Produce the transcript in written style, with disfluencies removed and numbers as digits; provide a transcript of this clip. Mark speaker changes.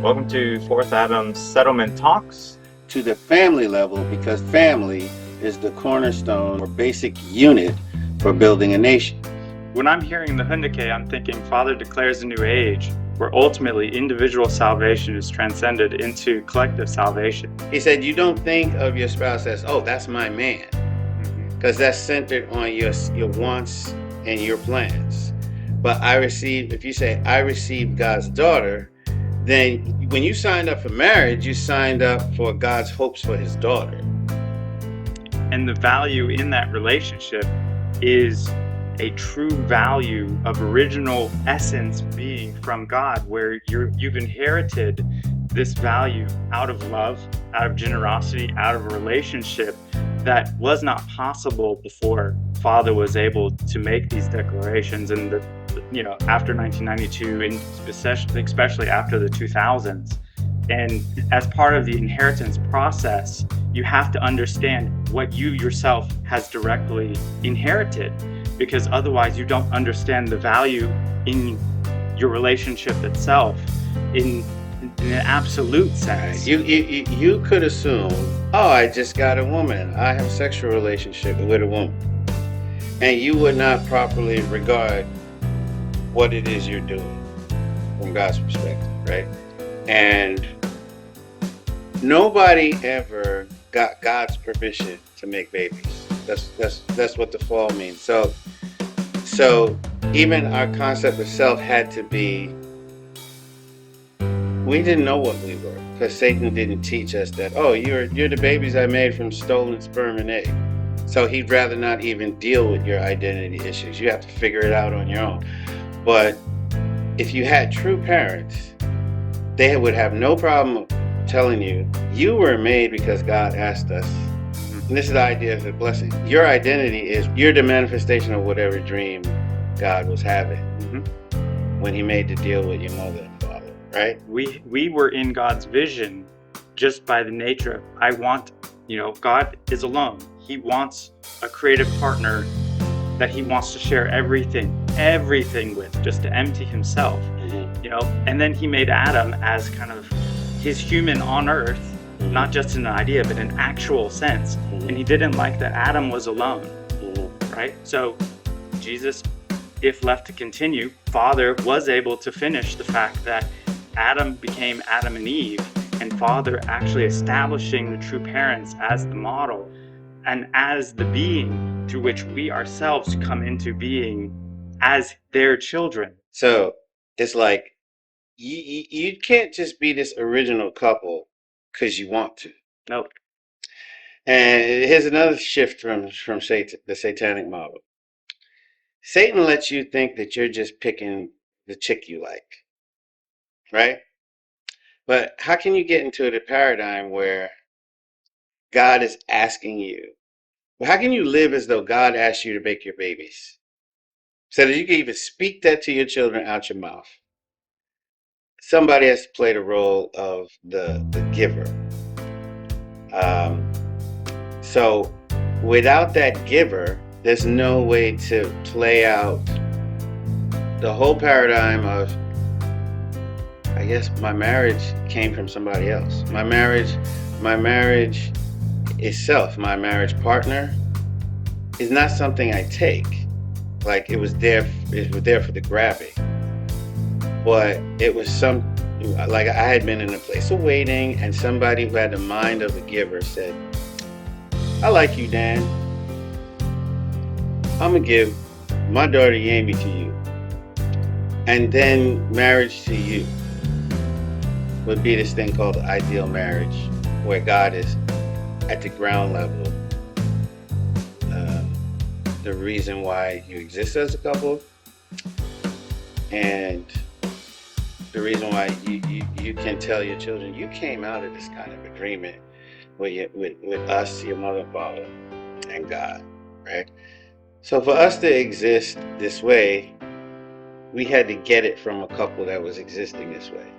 Speaker 1: Welcome to Fourth Adam's Settlement Talks.
Speaker 2: To the family level, because family is the cornerstone or basic unit for building a nation.
Speaker 1: When I'm hearing the Hyundai, I'm thinking Father declares a new age, where ultimately individual salvation is transcended into collective salvation.
Speaker 2: He said, you don't think of your spouse as, oh, that's my man, because that's centered on your wants and your plans. But if you say, I received God's daughter, then when you signed up for marriage, you signed up for God's hopes for his daughter.
Speaker 1: And the value in that relationship is a true value of original essence being from God, where you've inherited this value out of love, out of generosity, out of a relationship that was not possible before Father was able to make these declarations. And after 1992, and especially after the 2000s. And as part of the inheritance process, you have to understand what you yourself has directly inherited, because otherwise you don't understand the value in your relationship itself in an absolute sense.
Speaker 2: You could assume, oh, I just got a woman, I have a sexual relationship with a woman, and you would not properly regard what it is you're doing from God's perspective, right? And nobody ever got God's permission to make babies. That's what the fall means. So even our concept of self had to be, we didn't know what we were, because Satan didn't teach us that, oh, you're the babies I made from stolen sperm and egg. So he'd rather not even deal with your identity issues. You have to figure it out on your own. But if you had true parents, they would have no problem telling you, you were made because God asked us. And this is the idea of the blessing. Your identity is, you're the manifestation of whatever dream God was having when he made the deal with your mother and father, right?
Speaker 1: We were in God's vision just by the nature of, God is alone. He wants a creative partner that he wants to share everything with, just to empty himself, and then he made Adam as kind of his human on earth, not just in an idea, but in actual sense. And he didn't like that Adam was alone, right? So Jesus, if left to continue, Father was able to finish the fact that Adam became Adam and Eve, and Father actually establishing the true parents as the model and as the being through which we ourselves come into being as their children.
Speaker 2: So it's like, you can't just be this original couple because you want to.
Speaker 1: Nope.
Speaker 2: And here's another shift from Satan, the satanic model. Satan lets you think that you're just picking the chick you like, right? But how can you get into the paradigm where God is asking you? Well, how can you live as though God asked you to make your babies? So that you can even speak that to your children out your mouth. Somebody has to play the role of the giver. So without that giver, there's no way to play out the whole paradigm of, I guess my marriage came from somebody else. My marriage itself, my marriage partner, is not something I take. Like it was there for the grabbing. But it was like I had been in a place of waiting, and somebody who had the mind of a giver said, I like you, Dan. I'm going to give my daughter Yami to you. And then marriage to you would be this thing called the ideal marriage, where God is at the ground level. The reason why you exist as a couple, and the reason why you can tell your children you came out of this kind of agreement with us, your mother and father, and God, right? So for us to exist this way, we had to get it from a couple that was existing this way.